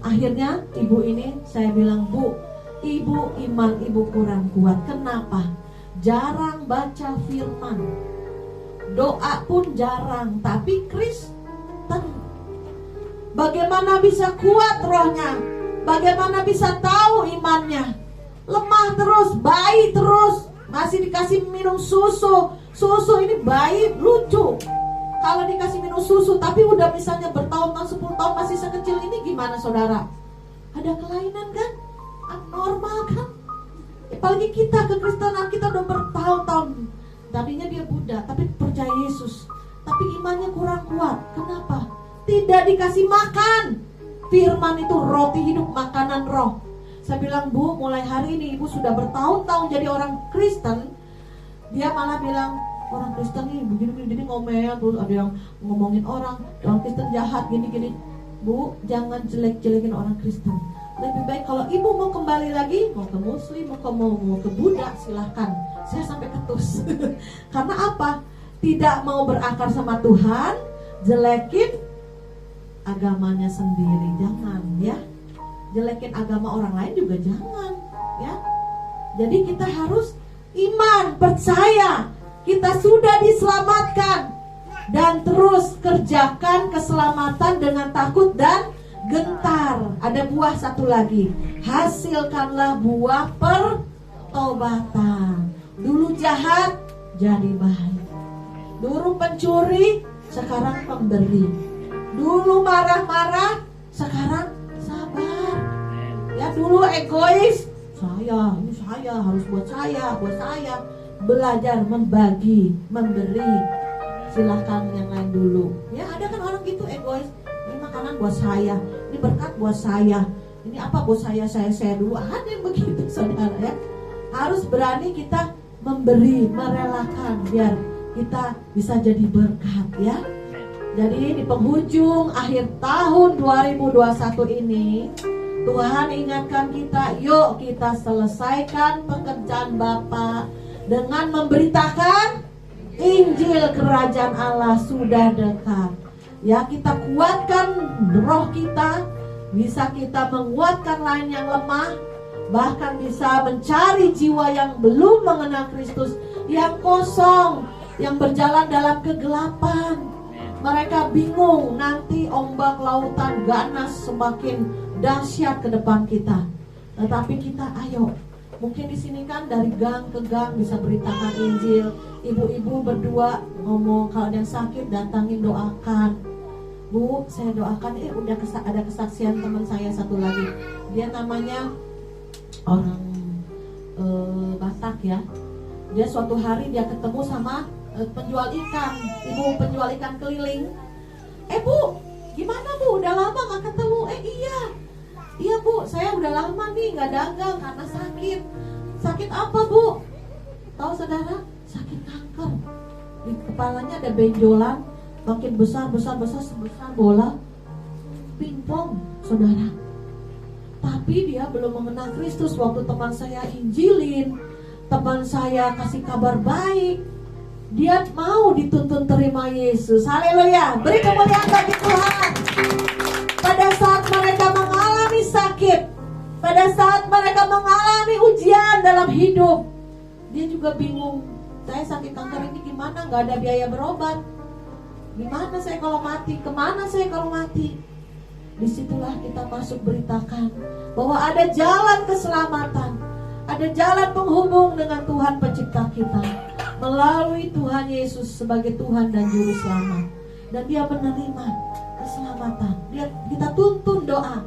Akhirnya ibu ini saya bilang, Bu, ibu iman ibu kurang kuat. Kenapa? Jarang baca firman, doa pun jarang, tapi Kristen. Bagaimana bisa kuat rohnya? Bagaimana bisa tahu imannya? Lemah terus, bayi terus, masih dikasih minum susu. Susu ini bayi lucu. Kalau dikasih minum susu, tapi udah misalnya bertahun-tahun, 10 tahun masih sekecil ini, gimana saudara? Ada kelainan kan? Abnormal kan? Apalagi kita kekristenan, kita udah bertahun-tahun. Tadinya dia Buddha, tapi percaya Yesus, tapi imannya kurang kuat. Kenapa? Tidak dikasih makan. Firman itu roti hidup, makanan roh. Saya bilang, Bu, mulai hari ini ibu sudah bertahun-tahun jadi orang Kristen. Dia malah bilang, orang Kristen nih begini-begini ngomel, terus ada yang ngomongin orang Kristen jahat gini-gini. Bu, jangan jelek-jelekin orang Kristen. Lebih baik kalau ibu mau kembali lagi, mau ke Muslim, mau ke Buddha, silahkan. Saya sampai ketus. Karena apa? Tidak mau berakar sama Tuhan, jelekin agamanya sendiri. Jangan ya. Jelekin agama orang lain juga jangan ya. Jadi kita harus iman, percaya kita sudah diselamatkan, dan terus kerjakan keselamatan dengan takut dan gentar. Ada buah satu lagi, hasilkanlah buah pertobatan. Dulu jahat jadi baik, dulu pencuri sekarang pemberi, dulu marah-marah sekarang sabar. Ya dulu egois, saya harus buat saya. Belajar membagi, memberi. Silahkan yang lain dulu. Ya ada kan orang gitu egois. Ini makanan buat saya, ini berkat buat saya, ini apa buat saya dulu. Ada yang begitu saudara ya. Harus berani kita memberi, merelakan, biar kita bisa jadi berkat ya. Jadi di penghujung akhir tahun 2021 ini, Tuhan ingatkan kita, yuk kita selesaikan pekerjaan Bapa dengan memberitakan Injil kerajaan Allah sudah dekat. Ya, kita kuatkan roh kita, bisa kita menguatkan lain yang lemah, bahkan bisa mencari jiwa yang belum mengenal Kristus, yang kosong, yang berjalan dalam kegelapan. Mereka bingung, nanti ombak lautan ganas semakin dahsyat ke depan kita. Tetapi kita ayo, mungkin di sini kan dari gang ke gang bisa beritakan Injil. Ibu-ibu berdua ngomong, kalau ada yang sakit datangin, doakan. Bu, saya doakan. Udah ada kesaksian teman saya satu lagi. Dia namanya orang Batak ya. Dia suatu hari dia ketemu sama penjual ikan, ibu penjual ikan keliling. Bu, gimana Bu? Udah lama gak ketemu? Iya Bu, saya udah lama nih gak dagang karena sakit. Sakit apa Bu? Tahu saudara? Sakit kanker. Di kepalanya ada benjolan, makin besar sebesar bola pingpong saudara. Tapi dia belum mengenal Kristus. Waktu teman saya injilin, teman saya kasih kabar baik, dia mau dituntun terima Yesus. Haleluya. Beri kemuliaan bagi Tuhan. Pada saat mereka mengalami sakit, pada saat mereka mengalami ujian dalam hidup, dia juga bingung. Saya sakit kanker ini gimana? Gak ada biaya berobat. Gimana saya kalau mati? Kemana saya kalau mati? Disitulah kita masuk beritakan bahwa ada jalan keselamatan, ada jalan penghubung dengan Tuhan pencipta kita melalui Tuhan Yesus sebagai Tuhan dan Juru Selamat. Dan dia menerima keselamatan. Kita tuntun doa.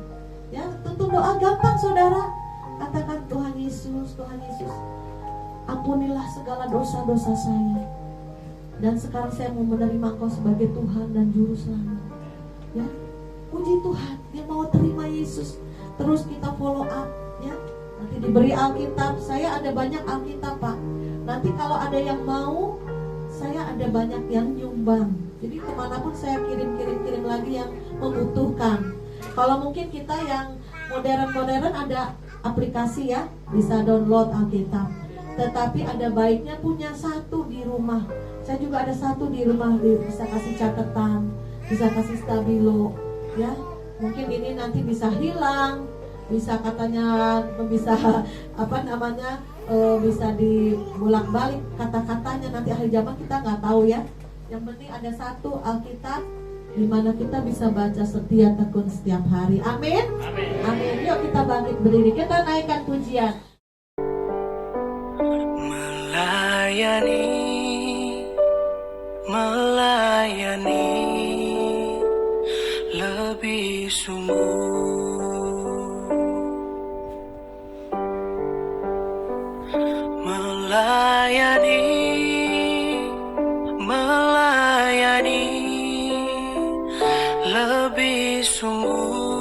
Ya, tuntun doa gampang saudara. Katakan Tuhan Yesus, Tuhan Yesus, Ampunilah segala dosa-dosa saya. Dan sekarang saya mau menerima Engkau sebagai Tuhan dan Juru Selamat. Ya, puji Tuhan, dia mau terima Yesus. Terus kita follow up, ya. Nanti diberi Alkitab. Saya ada banyak Alkitab, Pak. Nanti kalau ada yang mau, saya ada banyak yang nyumbang. Jadi kemanapun saya kirim lagi yang membutuhkan. Kalau mungkin kita yang modern ada aplikasi ya, bisa download Alkitab. Tetapi ada baiknya punya satu di rumah. Saya juga ada satu di rumah, bisa kasih catatan, bisa kasih stabilo, ya. Mungkin ini nanti bisa hilang, bisa katanya, bisa bisa dibolak-balik kata-katanya, nanti akhir zaman kita nggak tahu ya. Yang penting ada satu Alkitab di mana kita bisa baca setia tekun setiap hari. Amin. Amin. Yuk kita bangkit berdiri, kita naikkan pujian. Melayani lebih sungguh, melayani lebih sungguh.